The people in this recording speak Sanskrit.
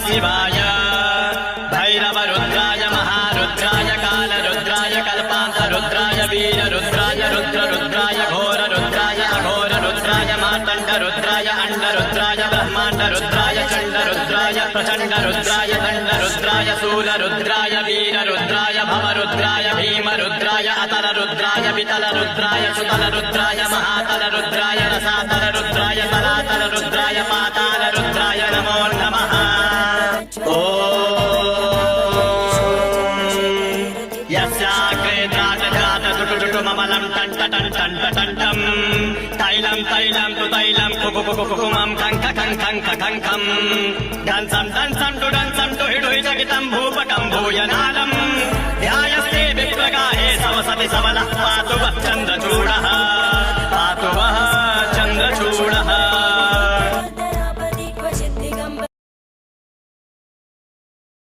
शिवाय भैरवरुद्राय महारुद्राय कालरुद्राय कल्पान्तरुद्राय वीररुद्राय रुद्ररुद्राय घोररुद्राय अघोररुद्राय मार्तण्डरुद्राय अण्डरुद्राय ब्रह्माण्डरुद्राय चण्डरुद्राय प्रचण्डरुद्राय दण्डरुद्राय शूलरुद्राय वीररुद्राय भवरुद्राय भीमरुद्राय अतलरुद्राय वितलरुद्राय सुतलरुद्राय महातलरुद्राय रसातलरुद्राय तलातलरुद्राय पातालरुद्राय नमो नमः। ममलं टंट टंट टंट टंटम तैलं तैलं तु तैलं कुकुकुकुकुमं कंक कंक कंक कंकम डंसं डंसं टु हिडुहि जगितं भूपकं भूयनालं ध्यायस्ते विप्रगाहे सवसति सबलः पातु वः चन्द्रचूडः पातु वः